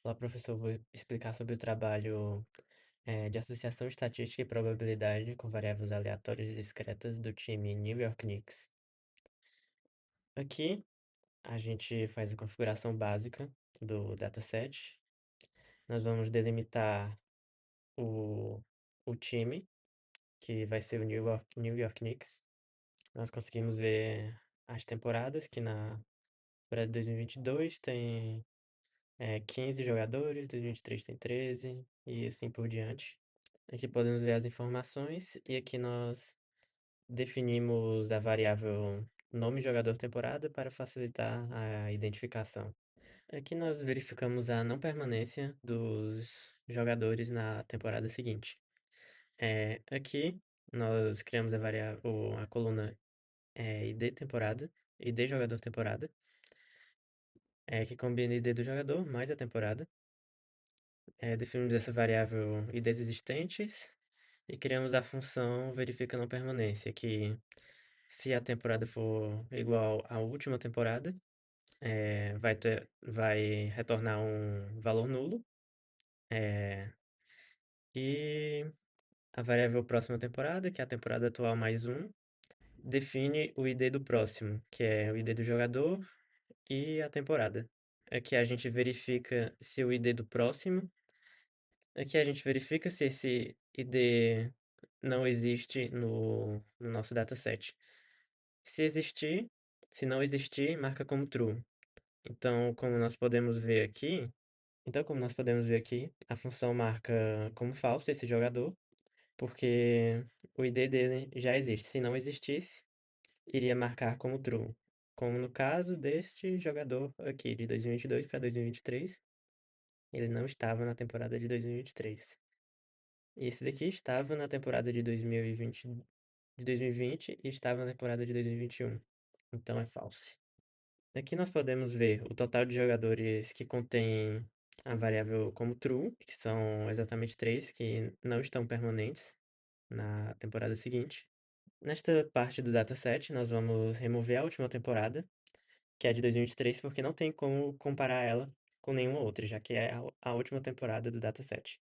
Olá, professor. Vou explicar sobre o trabalho de associação estatística e probabilidade com variáveis aleatórias e discretas do time New York Knicks. Aqui, a gente faz a configuração básica do dataset. Nós vamos delimitar o, o time, que vai ser o New York Knicks. Nós conseguimos ver as temporadas, que na temporada de 2022 tem 15 jogadores, 2023 tem 13 e assim por diante. Aqui podemos ver as informações e aqui nós definimos a variável nome jogador temporada para facilitar a identificação. Aqui nós verificamos a não permanência dos jogadores na temporada seguinte. Aqui nós criamos a variável, a coluna ID temporada, ID jogador temporada, que combina ID do jogador mais a temporada. Definimos essa variável IDs existentes e criamos a função verifica não permanência, que se a temporada for igual à última temporada, vai retornar um valor nulo. é, e a variável próxima temporada, que é a temporada atual mais um, define o ID do próximo, que é o ID do jogador e a temporada. Aqui a gente verifica se o ID do próximo. Aqui a gente verifica se esse ID não existe no nosso dataset. Se existir, se não existir, marca como true. Então, como nós podemos ver aqui, a função marca como falso esse jogador, porque o ID dele já existe. Se não existisse, iria marcar como true. Como no caso deste jogador aqui, de 2022 para 2023, ele não estava na temporada de 2023. Esse daqui estava na temporada de 2020 e estava na temporada de 2021. Então é false. Aqui nós podemos ver o total de jogadores que contém a variável como true, que são exatamente 3 que não estão permanentes na temporada seguinte. Nesta parte do dataset, nós vamos remover a última temporada, que é a de 2023, porque não tem como comparar ela com nenhuma outra, já que é a última temporada do dataset.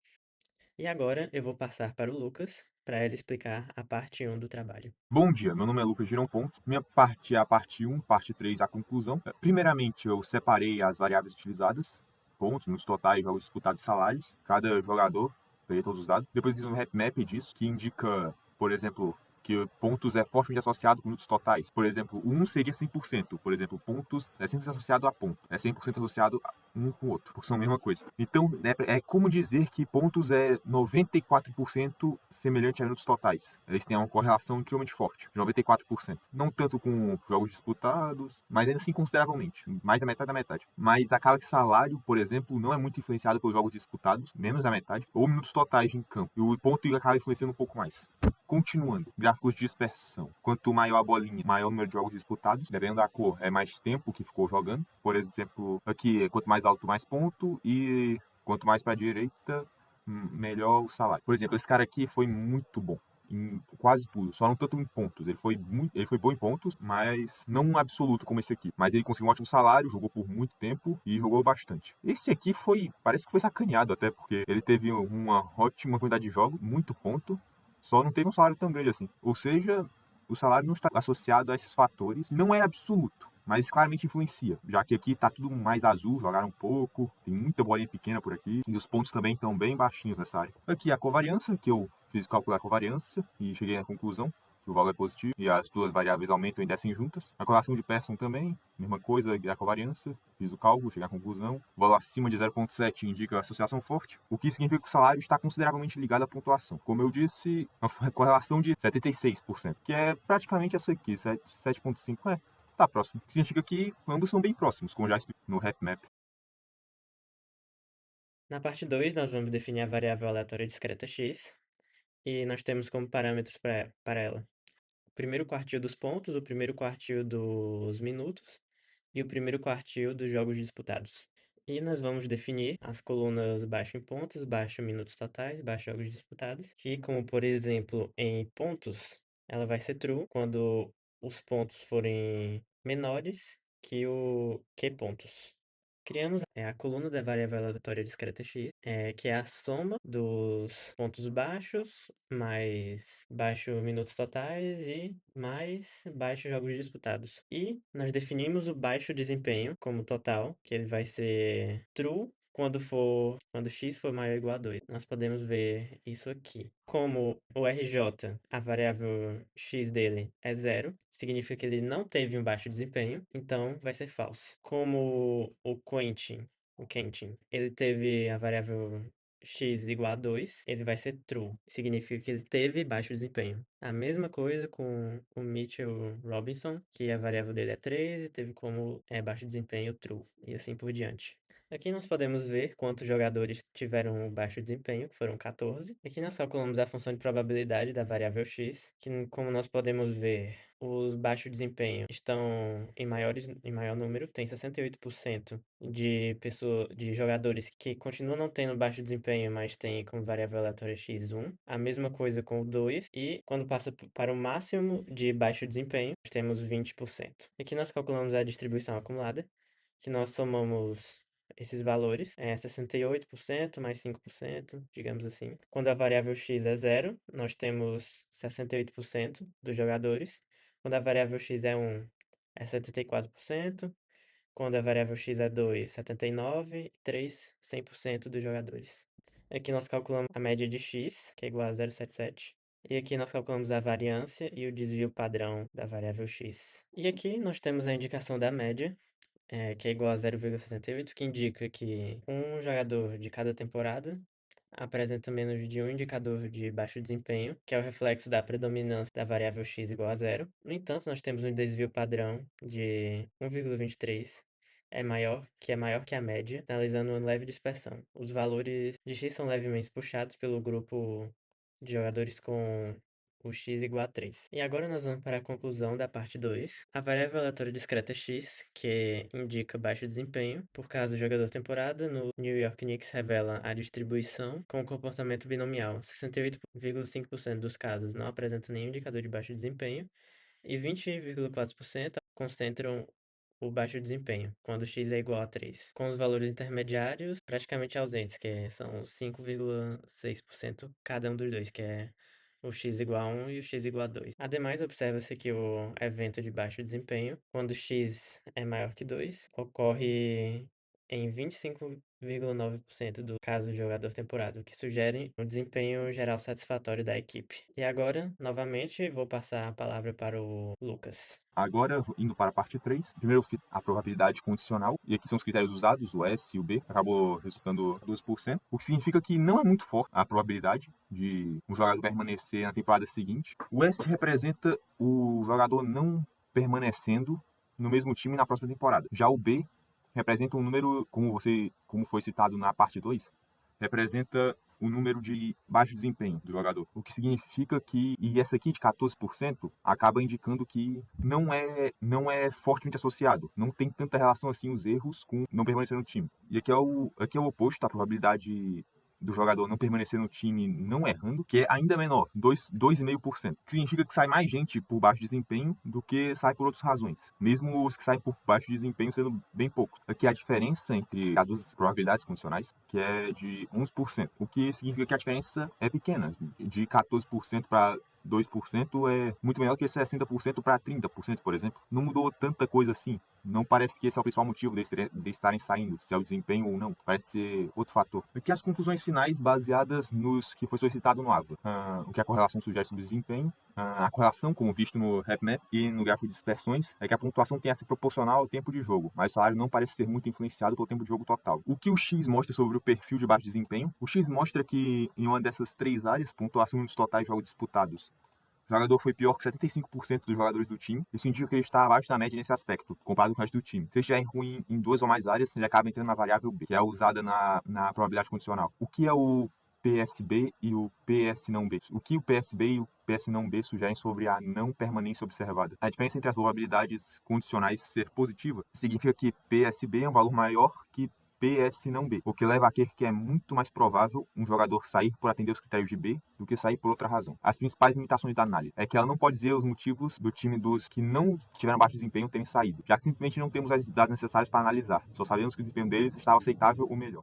E agora eu vou passar para o Lucas, para ele explicar a parte 1 do trabalho. Bom dia, meu nome é Lucas Girão Pontes. Minha parte é a parte 1, parte 3 a conclusão. Primeiramente, eu separei as variáveis utilizadas, pontos, minutos totais, jogos disputados e salários. Cada jogador, peguei todos os dados. Depois fiz um map disso, que indica, por exemplo, que pontos é fortemente associado com minutos totais. Por exemplo, um seria 100%. Por exemplo, pontos é 100% associado a ponto. É 100% associado um com o outro, porque são a mesma coisa. Então, né, é como dizer que pontos é 94% semelhante a minutos totais. Eles têm uma correlação incrivelmente forte, de 94%. Não tanto com jogos disputados, mas ainda assim consideravelmente. Mais da metade da metade. Mas acaba que salário, por exemplo, não é muito influenciado pelos jogos disputados, menos da metade, ou minutos totais em campo. E o ponto acaba influenciando um pouco mais. Continuando, gráficos de dispersão. Quanto maior a bolinha, maior o número de jogos disputados. Dependendo da cor, é mais tempo que ficou jogando. Por exemplo, aqui, quanto mais alto, mais ponto. E quanto mais para a direita, melhor o salário. Por exemplo, esse cara aqui foi muito bom em quase tudo, só não tanto em pontos. Ele foi bom em pontos, mas não um absoluto como esse aqui. Mas ele conseguiu um ótimo salário, jogou por muito tempo e jogou bastante. Esse aqui parece que foi sacaneado até, porque ele teve uma ótima quantidade de jogos, muito ponto, só não teve um salário tão grande assim. Ou seja, o salário não está associado a esses fatores, não é absoluto, mas claramente influencia, já que aqui está tudo mais azul, jogaram um pouco, tem muita bolinha pequena por aqui, e os pontos também estão bem baixinhos nessa área. Aqui a covariância, que eu fiz calcular a covariância e cheguei à conclusão que o valor é positivo e as duas variáveis aumentam e descem juntas. A correlação de Pearson também, mesma coisa da covariância, fiz o cálculo, cheguei à conclusão. O valor acima de 0,7 indica associação forte, o que significa que o salário está consideravelmente ligado à pontuação. Como eu disse, uma correlação de 76%, que é praticamente essa aqui, 7,5, tá próximo. Significa que ambos são bem próximos, como já expliquei no HapMap. Na parte 2, nós vamos definir a variável aleatória discreta x, e nós temos como parâmetros para ela o primeiro quartil dos pontos, o primeiro quartil dos minutos e o primeiro quartil dos jogos disputados. E nós vamos definir as colunas baixo em pontos, baixo em minutos totais, baixo em jogos disputados, que, como por exemplo, em pontos, ela vai ser true quando os pontos forem menores que o que pontos. Criamos a coluna da variável aleatória discreta x, que é a soma dos pontos baixos, mais baixo minutos totais e mais baixos jogos disputados. E nós definimos o baixo desempenho como total, que ele vai ser true quando x for maior ou igual a 2. Nós podemos ver isso aqui. Como o RJ, a variável x dele é zero, significa que ele não teve um baixo desempenho, então vai ser falso. Como o Quentin, ele teve a variável x igual a 2, ele vai ser true, significa que ele teve baixo desempenho. A mesma coisa com o Mitchell Robinson, que a variável dele é 3 e teve como baixo desempenho true, e assim por diante. Aqui nós podemos ver quantos jogadores tiveram um baixo desempenho, que foram 14. Aqui nós calculamos a função de probabilidade da variável x, que como nós podemos ver, os baixos desempenho estão em maior número, tem 68% de jogadores que continuam não tendo baixo desempenho, mas tem como variável aleatória x1. A mesma coisa com o 2, e quando passa para o máximo de baixo desempenho, nós temos 20%. Aqui nós calculamos a distribuição acumulada, que nós somamos esses valores, 68% mais 5%, digamos assim. Quando a variável x é zero, nós temos 68% dos jogadores. Quando a variável x é 1, é 74%. Quando a variável x é 2, 79%. E 3, 100% dos jogadores. Aqui nós calculamos a média de x, que é igual a 0,77. E aqui nós calculamos a variância e o desvio padrão da variável x. E aqui nós temos a indicação da média, que é igual a 0,78, que indica que um jogador de cada temporada apresenta menos de um indicador de baixo desempenho, que é o reflexo da predominância da variável x igual a zero. No entanto, nós temos um desvio padrão de 1,23, que é maior que a média, analisando uma leve dispersão. Os valores de x são levemente puxados pelo grupo de jogadores com o x igual a 3. E agora nós vamos para a conclusão da parte 2. A variável aleatória discreta x, que indica baixo desempenho, por causa do jogador temporada, no New York Knicks revela a distribuição com o comportamento binomial. 68,5% dos casos não apresentam nenhum indicador de baixo desempenho e 20,4% concentram o baixo desempenho, quando x é igual a 3, com os valores intermediários praticamente ausentes, que são 5,6% cada um dos dois, que é o x igual a 1 e o x igual a 2. Ademais, observa-se que o evento de baixo desempenho, quando x é maior que 2, ocorre em 25,9% do caso do jogador temporada, o que sugere um desempenho geral satisfatório da equipe. E agora, novamente, vou passar a palavra para o Lucas. Agora, indo para a parte 3, primeiro a probabilidade condicional, e aqui são os critérios usados, o S e o B, acabou resultando 12%, o que significa que não é muito forte a probabilidade de um jogador permanecer na temporada seguinte. O S representa o jogador não permanecendo no mesmo time na próxima temporada. Já o B representa um número, como foi citado na parte 2, representa o número de baixo desempenho do jogador. O que significa que, e essa aqui de 14%, acaba indicando que não é fortemente associado. Não tem tanta relação assim os erros com não permanecer no time. E aqui é o oposto, a probabilidade do jogador não permanecer no time não errando, que é ainda menor, 2,5%. Que significa que sai mais gente por baixo desempenho do que sai por outras razões. Mesmo os que saem por baixo desempenho sendo bem poucos. Aqui a diferença entre as duas probabilidades condicionais, que é de 11%. O que significa que a diferença é pequena. De 14% para 2% é muito melhor que 60% para 30%, por exemplo. Não mudou tanta coisa assim. Não parece que esse é o principal motivo de estarem saindo, se é o desempenho ou não. Parece ser outro fator. Aqui as conclusões finais baseadas nos que foi solicitado no AVA. O que a correlação sugere sobre o desempenho. A correlação, como visto no HapMap e no gráfico de dispersões, é que a pontuação tem a ser proporcional ao tempo de jogo, mas o salário não parece ser muito influenciado pelo tempo de jogo total. O que o X mostra sobre o perfil de baixo desempenho? O X mostra que em uma dessas três áreas, pontuação dos totais jogos disputados, o jogador foi pior que 75% dos jogadores do time. Isso indica que ele está abaixo da média nesse aspecto, comparado com o resto do time. Se ele estiver ruim em duas ou mais áreas, ele acaba entrando na variável B, que é usada na probabilidade condicional. O que é o PSB e o PS não B? O que o PSB e o PS não B sugerem sobre a não permanência observada? A diferença entre as probabilidades condicionais ser positiva significa que PSB é um valor maior que PS não B, o que leva a crer que é muito mais provável um jogador sair por atender os critérios de B do que sair por outra razão. As principais limitações da análise é que ela não pode dizer os motivos do time dos que não tiveram baixo desempenho terem saído, já que simplesmente não temos as dados necessários para analisar, só sabemos que o desempenho deles estava aceitável ou melhor.